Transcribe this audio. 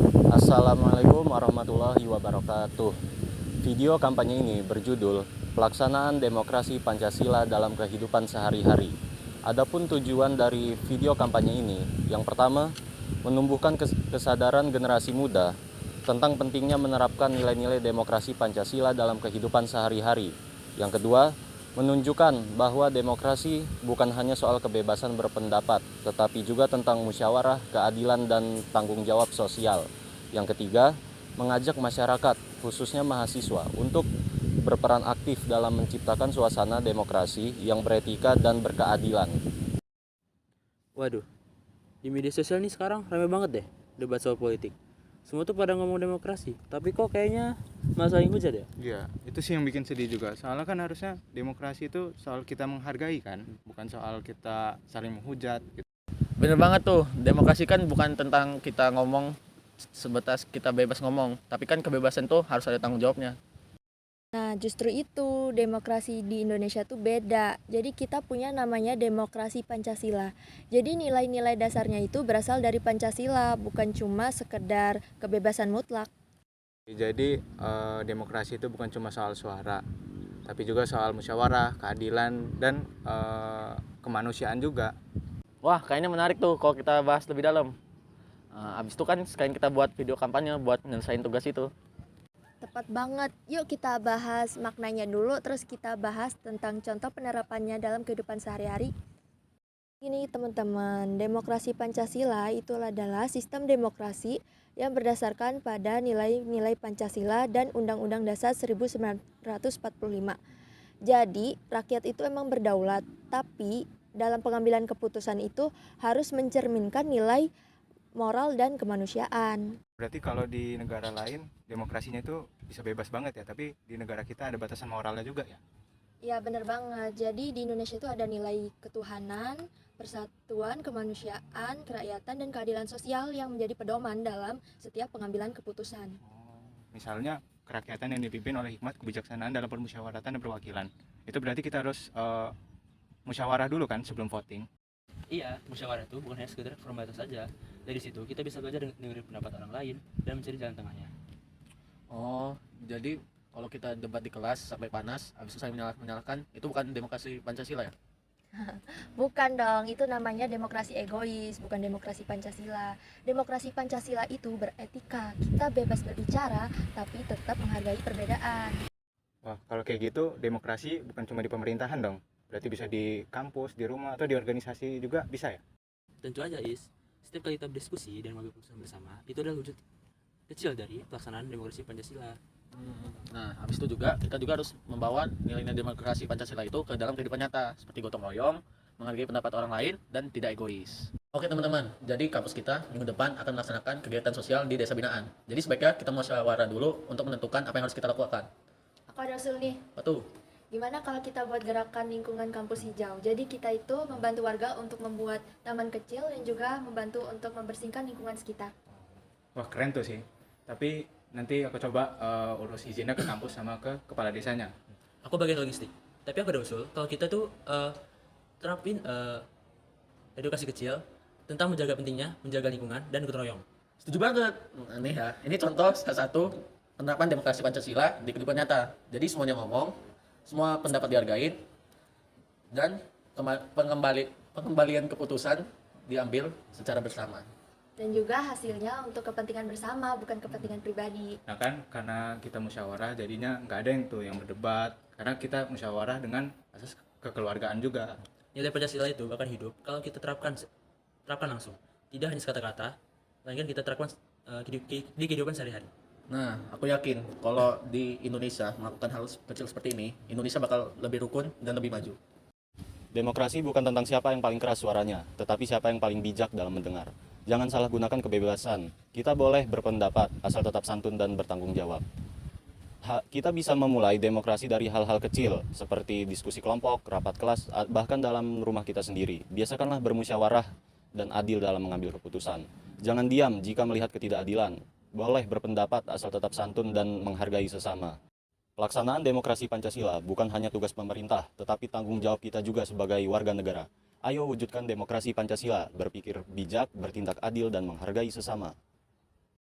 Assalamualaikum warahmatullahi wabarakatuh. Video kampanye ini berjudul Pelaksanaan Demokrasi Pancasila dalam Kehidupan Sehari-hari. Adapun tujuan dari video kampanye ini, yang pertama, menumbuhkan kesadaran generasi muda tentang pentingnya menerapkan nilai-nilai demokrasi Pancasila dalam kehidupan sehari-hari. Yang kedua, menunjukkan bahwa demokrasi bukan hanya soal kebebasan berpendapat, tetapi juga tentang musyawarah, keadilan, dan tanggung jawab sosial. Yang ketiga, mengajak masyarakat, khususnya mahasiswa, untuk berperan aktif dalam menciptakan suasana demokrasi yang beretika dan berkeadilan. Waduh, di media sosial nih sekarang ramai banget deh debat soal politik. Semua tuh pada ngomong demokrasi, tapi kok kayaknya malah saling hujat ya? Iya, itu sih yang bikin sedih juga. Soalnya kan harusnya demokrasi itu soal kita menghargai kan, bukan soal kita saling menghujat gitu. Bener banget tuh, demokrasi kan bukan tentang kita ngomong sebatas kita bebas ngomong, tapi kan kebebasan tuh harus ada tanggung jawabnya. Nah, justru itu demokrasi di Indonesia tuh beda. Jadi kita punya namanya demokrasi Pancasila. Jadi nilai-nilai dasarnya itu berasal dari Pancasila, bukan cuma sekedar kebebasan mutlak. Jadi demokrasi itu bukan cuma soal suara, tapi juga soal musyawarah, keadilan, dan kemanusiaan juga. Wah, kayaknya menarik tuh kalau kita bahas lebih dalam. Abis itu kan sekalian kita buat video kampanye buat nyelesain tugas itu. Tepat banget. Yuk kita bahas maknanya dulu, terus kita bahas tentang contoh penerapannya dalam kehidupan sehari-hari. Ini teman-teman, demokrasi Pancasila itu adalah sistem demokrasi yang berdasarkan pada nilai-nilai Pancasila dan Undang-Undang Dasar 1945. Jadi, rakyat itu emang berdaulat, tapi dalam pengambilan keputusan itu harus mencerminkan nilai moral dan kemanusiaan. Berarti kalau di negara lain demokrasinya itu bisa bebas banget ya, tapi di negara kita ada batasan moralnya juga ya. Ya benar banget, jadi di Indonesia itu ada nilai ketuhanan, persatuan, kemanusiaan, kerakyatan, dan keadilan sosial yang menjadi pedoman dalam setiap pengambilan keputusan. Misalnya kerakyatan yang dipimpin oleh hikmat kebijaksanaan dalam permusyawaratan dan perwakilan. Itu berarti kita harus musyawarah dulu kan sebelum voting. Iya, musyawarah itu bukan hanya sekedar formalitas saja. Dari situ kita bisa belajar dengerin pendapat orang lain dan mencari jalan tengahnya. Oh, jadi kalau kita debat di kelas sampai panas, abis itu saling menyalahkan, itu bukan demokrasi Pancasila ya? Bukan dong, itu namanya demokrasi egois, bukan demokrasi Pancasila. Demokrasi Pancasila itu beretika, kita bebas berbicara, tapi tetap menghargai perbedaan. Wah, kalau kayak gitu demokrasi bukan cuma di pemerintahan dong. Berarti bisa di kampus, di rumah, atau di organisasi juga bisa ya? Tentu aja Is, setiap kali kita berdiskusi dan mengambil keputusan bersama, itu adalah wujud kecil dari pelaksanaan demokrasi Pancasila. Nah, habis itu juga kita juga harus membawa nilai-nilai demokrasi Pancasila itu ke dalam kehidupan nyata, seperti gotong royong, menghargai pendapat orang lain, dan tidak egois. Oke teman-teman, jadi kampus kita minggu depan akan melaksanakan kegiatan sosial di desa binaan. Jadi sebaiknya kita musyawarah dulu untuk menentukan apa yang harus kita lakukan. Aku ada usul nih, Betul. gimana kalau kita buat gerakan lingkungan kampus hijau? Jadi kita itu membantu warga untuk membuat taman kecil dan juga membantu untuk membersihkan lingkungan sekitar. Wah, keren tuh sih. Tapi nanti aku coba urus izinnya ke kampus sama ke kepala desanya. Aku bagian logistik, tapi aku ada usul kalau kita tuh terapin edukasi kecil tentang menjaga pentingnya menjaga lingkungan dan gotong royong. Setuju banget. Ini ya, ini contoh salah satu penerapan demokrasi Pancasila di kehidupan nyata. Jadi semuanya ngomong, semua pendapat dihargain, dan pengembalian keputusan diambil secara bersama. Dan juga hasilnya untuk kepentingan bersama, bukan kepentingan pribadi. Nah kan, karena kita musyawarah jadinya nggak ada yang tuh yang berdebat. Karena kita musyawarah dengan asas kekeluargaan juga. Nilai Pancasila itu akan hidup kalau kita terapkan langsung, tidak hanya kata-kata, melainkan kita terapkan di kehidupan sehari-hari. Nah, aku yakin kalau di Indonesia melakukan hal kecil seperti ini, Indonesia bakal lebih rukun dan lebih maju. Demokrasi bukan tentang siapa yang paling keras suaranya, tetapi siapa yang paling bijak dalam mendengar. Jangan salah gunakan kebebasan. Kita boleh berpendapat, asal tetap santun dan bertanggung jawab. Kita bisa memulai demokrasi dari hal-hal kecil, seperti diskusi kelompok, rapat kelas, bahkan dalam rumah kita sendiri. Biasakanlah bermusyawarah dan adil dalam mengambil keputusan. Jangan diam jika melihat ketidakadilan. Boleh berpendapat, asal tetap santun dan menghargai sesama. Pelaksanaan demokrasi Pancasila bukan hanya tugas pemerintah, tetapi tanggung jawab kita juga sebagai warga negara. Ayo wujudkan demokrasi Pancasila, berpikir bijak, bertindak adil, dan menghargai sesama.